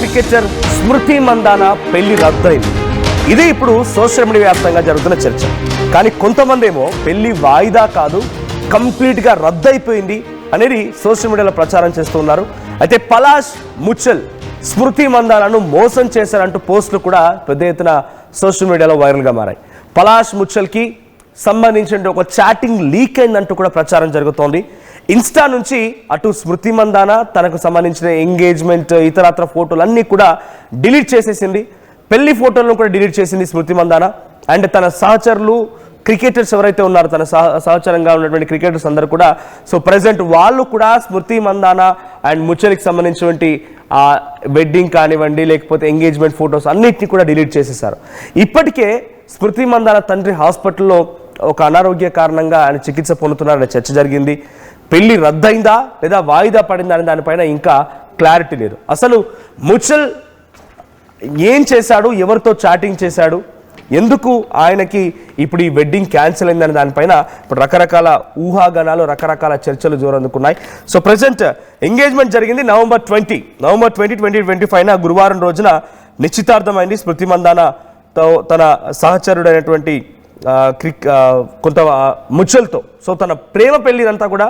Cricketer స్మృతి మందాన పెళ్లి రద్దయింది. ఇది ఇప్పుడు సోషల్ మీడియా వ్యాప్తంగా జరుగుతున్న చర్చ. కానీ కొంతమంది ఏమో పెళ్లి వాయిదా కాదు, కంప్లీట్గా రద్దయిపోయింది అనేది సోషల్ మీడియాలో ప్రచారం చేస్తూ ఉన్నారు. అయితే పలాష్ ముచ్చల్ స్మృతి మందానను మోసం చేశారంటూ పోస్టులు కూడా పెద్ద ఎత్తున సోషల్ మీడియాలో వైరల్గా మారాయి. పలాష్ ముచ్చల్కి సంబంధించిన ఒక చాటింగ్ లీక్ అయిందంటూ కూడా ప్రచారం జరుగుతోంది. ఇన్స్టా నుంచి అటు స్మృతి మందాన తనకు సంబంధించిన ఎంగేజ్మెంట్ ఇతరత్ర ఫోటోలన్నీ కూడా డిలీట్ చేసేసింది. పెళ్లి ఫోటోలను కూడా డిలీట్ చేసింది స్మృతి మందాన. అండ్ తన సహచరులు క్రికెటర్స్ ఎవరైతే ఉన్నారో తన సహచరంగా ఉన్నటువంటి క్రికెటర్స్ అందరూ కూడా సో ప్రజెంట్ వాళ్ళు కూడా స్మృతి మందాన అండ్ ముచ్చల్కి సంబంధించినటువంటి వెడ్డింగ్ కానివ్వండి లేకపోతే ఎంగేజ్మెంట్ ఫొటోస్ అన్నిటిని కూడా డిలీట్ చేసేసారు. ఇప్పటికే స్మృతి మందాన తండ్రి హాస్పిటల్లో ఒక అనారోగ్య కారణంగా ఆయన చికిత్స పొందుతున్నారనే చర్చ జరిగింది. పెళ్లి రద్దయిందా లేదా వాయిదా పడిందా అనే దానిపైన ఇంకా క్లారిటీ లేదు. అసలు ముచ్చల్ ఏం చేశాడు, ఎవరితో చాటింగ్ చేశాడు, ఎందుకు ఆయనకి ఇప్పుడు ఈ వెడ్డింగ్ క్యాన్సిల్ అయిందనే దానిపైన ఇప్పుడు రకరకాల ఊహాగానాలు రకరకాల చర్చలు జోరందుకున్నాయి. సో ప్రజెంట్ ఎంగేజ్మెంట్ జరిగింది నవంబర్ 20, 2025 గురువారం రోజున నిశ్చితార్థమైంది. స్మృతి మందానతో తన సహచరుడైనటువంటి కొంత ముచ్చల్తో సో తన ప్రేమ పెళ్లిదంతా కూడా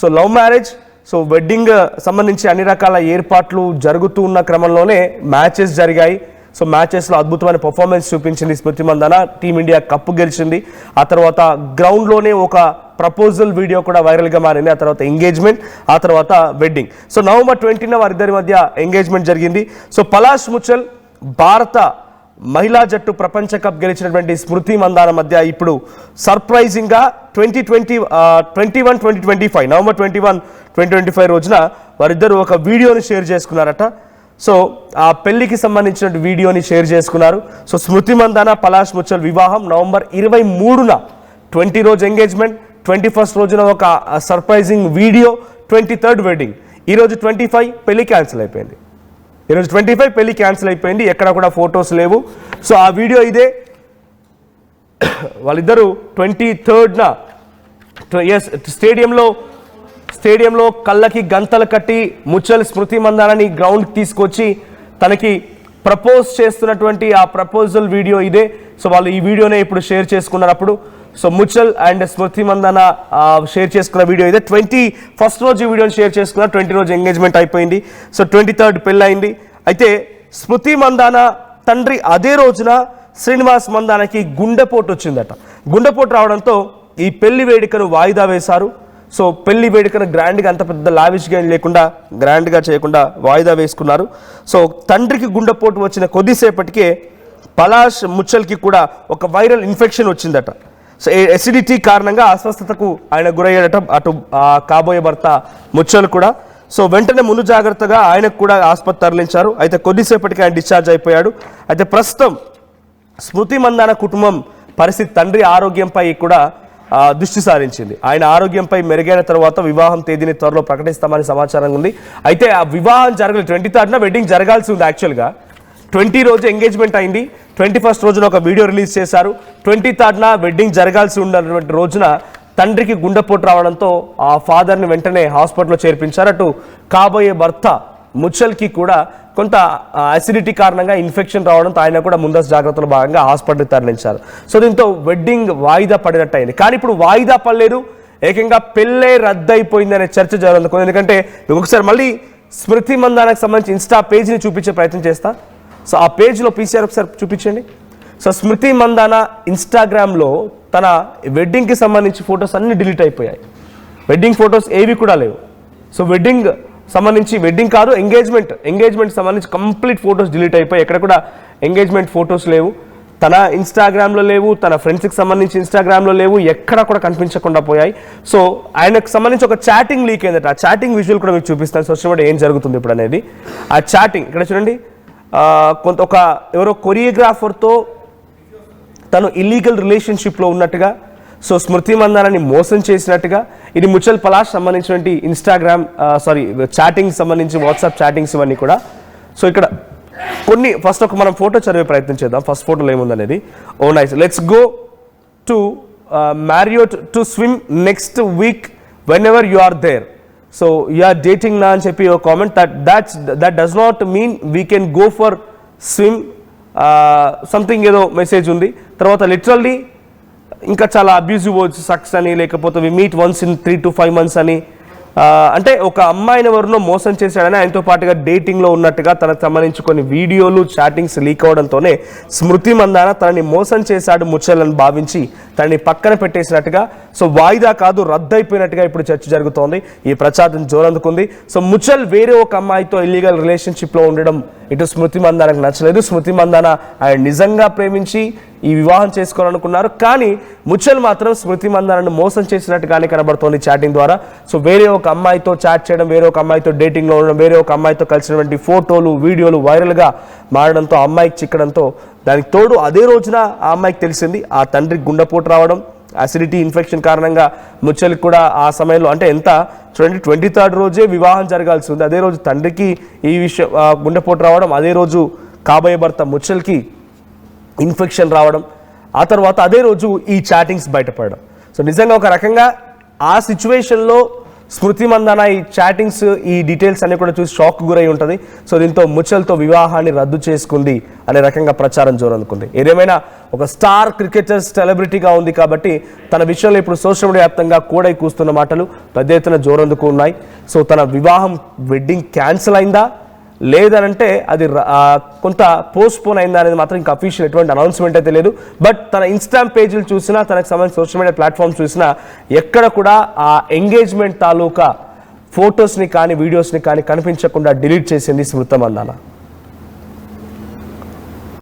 so love marriage. So wedding సంబంధించి అన్ని రకాల ఏర్పాట్లు జరుగుతూ ఉన్న క్రమంలోనే మ్యాచెస్ జరిగాయి. సో మ్యాచెస్లో అద్భుతమైన పర్ఫార్మెన్స్ చూపించింది స్మృతి మందాన. టీమిండియా కప్పు గెలిచింది. ఆ తర్వాత గ్రౌండ్లోనే ఒక ప్రపోజల్ వీడియో కూడా వైరల్గా మారింది. ఆ తర్వాత ఎంగేజ్మెంట్, ఆ తర్వాత వెడ్డింగ్. సో నవంబర్ 20న వారిద్దరి మధ్య ఎంగేజ్మెంట్ జరిగింది. సో పలాష్ ముచ్చల్ భారత మహిళా జట్టు ప్రపంచ కప్ గెలిచినటువంటి స్మృతి మందాన మధ్య ఇప్పుడు సర్ప్రైజింగ్గా 2025 నవంబర్ 21, 2025 రోజున వారిద్దరూ ఒక వీడియోని షేర్ చేసుకున్నారట. సో ఆ పెళ్లికి సంబంధించిన వీడియోని షేర్ చేసుకున్నారు. సో స్మృతి మందాన పలాష్ ముచ్చల్ వివాహం నవంబర్ 23న 20 రోజు ఎంగేజ్మెంట్, 21 రోజున ఒక సర్ప్రైజింగ్ వీడియో, 23rd వెడ్డింగ్. ఈరోజు 25 పెళ్లి క్యాన్సిల్ అయిపోయింది. ఈరోజు 25 పెళ్లి క్యాన్సిల్ అయిపోయింది. ఎక్కడ కూడా ఫొటోస్ లేవు. సో ఆ వీడియో ఇదే. వాళ్ళిద్దరూ 23rd స్టేడియంలో కళ్ళకి గంతలు కట్టి ముచ్చల్ స్మృతి మందానని గ్రౌండ్కి తీసుకొచ్చి తనకి ప్రపోజ్ చేస్తున్నటువంటి ఆ ప్రపోజల్ వీడియో ఇదే. సో వాళ్ళు ఈ వీడియోనే ఇప్పుడు షేర్ చేసుకున్నారు. అప్పుడు సో ముచ్చల్ అండ్ స్మృతి మందాన షేర్ చేసుకున్న వీడియో ఇదే. 21st రోజు ఈ వీడియోని షేర్ చేసుకున్నారు. 20 రోజు ఎంగేజ్మెంట్ అయిపోయింది. సో 23rd పెళ్ళి అయింది. అయితే స్మృతి మందాన తండ్రి అదే రోజున శ్రీనివాస్ మందానకి గుండెపోటు వచ్చిందట. గుండెపోటు రావడంతో ఈ పెళ్లి వేడుకను వాయిదా వేశారు. సో పెళ్లి వేడుకను గ్రాండ్గా అంత పెద్ద లావిష్గా లేకుండా గ్రాండ్గా చేయకుండా వాయిదా వేసుకున్నారు. సో తండ్రికి గుండెపోటు వచ్చిన కొద్దిసేపటికే పలాష్ ముచ్చల్కి కూడా ఒక వైరల్ ఇన్ఫెక్షన్ వచ్చిందట. సో ఎసిడిటీ కారణంగా అస్వస్థతకు ఆయన గురయ్యాడట అటు కాబోయే భర్త ముచ్చల్ కూడా. సో వెంటనే ముందు జాగ్రత్తగా ఆయనకు కూడా ఆసుపత్రి తరలించారు. అయితే కొద్దిసేపటికి ఆయన డిశ్చార్జ్ అయిపోయాడు. అయితే ప్రస్తుతం స్మృతి మందాన కుటుంబం పరిస్థితి తండ్రి ఆరోగ్యంపై కూడా దృష్టి సారించింది. ఆయన ఆరోగ్యంపై మెరుగైన తర్వాత వివాహం తేదీని త్వరలో ప్రకటిస్తామని సమాచారం ఉంది. అయితే ఆ వివాహం జరగలేదు. 23rd వెడ్డింగ్ జరగాల్సి ఉంది. యాక్చువల్గా 20 రోజు ఎంగేజ్మెంట్ అయింది. 21st రోజున ఒక వీడియో రిలీజ్ చేశారు. 23rd వెడ్డింగ్ జరగాల్సి ఉన్నటువంటి రోజున తండ్రికి గుండెపోటు రావడంతో ఆ ఫాదర్ని వెంటనే హాస్పిటల్లో చేర్పించారు. అటు కాబోయే భర్త ముచ్చల్కి కూడా కొంత అసిడిటీ కారణంగా ఇన్ఫెక్షన్ రావడంతో ఆయన కూడా ముందస్తు జాగ్రత్తల భాగంగా హాస్పిటల్కి తరలించారు. సో దీంతో వెడ్డింగ్ వాయిదా పడినట్టు అయింది. కానీ ఇప్పుడు వాయిదా పడలేదు, ఏకంగా పెళ్ళే రద్దయిపోయిందనే చర్చ జరుగుతుంది. ఎందుకంటే ఒకసారి మళ్ళీ స్మృతి మందానకు సంబంధించి ఇన్స్టా పేజ్ని చూపించే ప్రయత్నం చేస్తా. సో ఆ పేజ్లో పీసీఆర్ ఒకసారి చూపించండి. సో స్మృతి మందాన ఇన్స్టాగ్రామ్లో తన వెడ్డింగ్కి సంబంధించి ఫొటోస్ అన్నీ డిలీట్ అయిపోయాయి. వెడ్డింగ్ ఫొటోస్ ఏవి కూడా లేవు. సో వెడ్డింగ్ సంబంధించి వెడ్డింగ్ కాదు ఎంగేజ్మెంట్ సంబంధించి కంప్లీట్ ఫొటోస్ డిలీట్ అయిపోయి ఎక్కడ కూడా ఎంగేజ్మెంట్ ఫొటోస్ లేవు. తన ఇన్స్టాగ్రామ్లో లేవు, తన ఫ్రెండ్స్కి సంబంధించి ఇన్స్టాగ్రామ్లో లేవు, ఎక్కడా కూడా కనిపించకుండా పోయాయి. సో ఆయనకు సంబంధించి ఒక చాటింగ్ లీక్ అయిందట. ఆ చాటింగ్ విజువల్ కూడా మీకు చూపిస్తాను సోషల్ మీడియా ఏం జరుగుతుంది ఇప్పుడు అనేది. ఆ చాటింగ్ ఇక్కడ చూడండి. ఒక ఎవరో కొరియోగ్రాఫర్తో తను ఇల్లీగల్ రిలేషన్షిప్లో ఉన్నట్టుగా, సో స్మృతి మందానని మోసం చేసినట్టుగా ఇది ముచ్చల్ పలాష్ సంబంధించినటువంటి ఇన్స్టాగ్రామ్ చాటింగ్ సంబంధించి వాట్సాప్ చాటింగ్స్ ఇవన్నీ కూడా. సో ఇక్కడ కొన్ని ఫస్ట్ ఒక మనం ఫోటో చదివే ప్రయత్నం చేద్దాం. ఫస్ట్ ఫోటోలో ఏముందనేది. Oh nice. Let's go to Marriott to swim next week whenever you are there. So you're dating నా అని చెప్పి ఒక comment. That does not mean we can go for swim something ఏదో మెసేజ్ ఉంది. తర్వాత లిటరల్లీ ఇంకా చాలా అబ్యూజివ్ వర్డ్స్, సక్స్ అని, లేకపోతే we meet once in 3 to 5 months అని. అంటే ఒక అమ్మాయిని ఎవరినో మోసం చేశాడని, ఆయనతో పాటుగా డేటింగ్లో ఉన్నట్టుగా తనకు సంబంధించి కొన్ని వీడియోలు, చాటింగ్స్ లీక్ అవడంతోనే స్మృతి మందాన తనని మోసం చేశాడు ముచ్చల్ని భావించి తనని పక్కన పెట్టేసినట్టుగా, సో వాయిదా కాదు రద్దయిపోయినట్టుగా ఇప్పుడు చర్చ జరుగుతోంది. ఈ ప్రచారం జోరందుకుంది. సో ముచ్చల్ వేరే ఒక అమ్మాయితో ఇల్లీగల్ రిలేషన్షిప్లో ఉండడం ఇటు స్మృతి మందానకు నచ్చలేదు. స్మృతి మందాన ఆయన నిజంగా ప్రేమించి ఈ వివాహం చేసుకోవాలనుకున్నారు. కానీ ముచ్చల్ మాత్రం స్మృతి మందానను మోసం చేసినట్టుగానే కనబడుతోంది చాటింగ్ ద్వారా. సో వేరే ఒక అమ్మాయితో చాట్ చేయడం, వేరే ఒక అమ్మాయితో డేటింగ్లో ఉండడం, వేరే ఒక అమ్మాయితో కలిసినటువంటి ఫోటోలు, వీడియోలు వైరల్గా మారడంతో అమ్మాయికి చిక్కడంతో, దానికి తోడు అదే రోజున ఆ అమ్మాయికి తెలిసింది ఆ తండ్రికి గుండెపోటు రావడం, అసిడిటీ ఇన్ఫెక్షన్ కారణంగా ముచ్చల్కి కూడా ఆ సమయంలో, అంటే ఎంత చూడండి 23rd రోజే వివాహం జరగాల్సి ఉంది, అదే రోజు తండ్రికి ఈ విషయం గుండెపోటు రావడం, అదే రోజు కాబోయే భర్త ముచ్చల్కి ఇన్ఫెక్షన్ రావడం, ఆ తర్వాత అదే రోజు ఈ చాటింగ్స్ బయటపడడం. సో నిజంగా ఒక రకంగా ఆ సిచ్యువేషన్లో స్మృతి మందాన ఈ చాటింగ్స్, ఈ డీటెయిల్స్ అన్ని కూడా చూసి షాక్ గురై ఉంటుంది. సో దీంతో ముచ్చల్తో వివాహాన్ని రద్దు చేసుకుంది అనే రకంగా ప్రచారం జోరందుకుంది. ఏదేమైనా ఒక స్టార్ క్రికెటర్ సెలబ్రిటీగా ఉంది కాబట్టి తన విషయంలో ఇప్పుడు సోషల్ మీడియా వ్యాప్తంగా కూడై కూస్తున్న మాటలు పెద్ద ఎత్తున జోరందుకు ఉన్నాయి. సో తన వివాహం, వెడ్డింగ్ క్యాన్సిల్ అయిందా లేదనంటే అది కొంత పోస్ట్పోన్ అయిందా అనేది మాత్రం ఇంకా అఫీషియల్ ఎటువంటి అనౌన్స్మెంట్ అయితే లేదు. బట్ తన ఇన్స్టాగ్రామ్ పేజీలు చూసినా, తనకు సంబంధించిన సోషల్ మీడియా ప్లాట్ఫామ్స్ చూసినా ఎక్కడ కూడా ఆ ఎంగేజ్మెంట్ తాలూకా ఫొటోస్ని కానీ వీడియోస్ని కానీ కనిపించకుండా డిలీట్ చేసింది స్మృతి మందాన.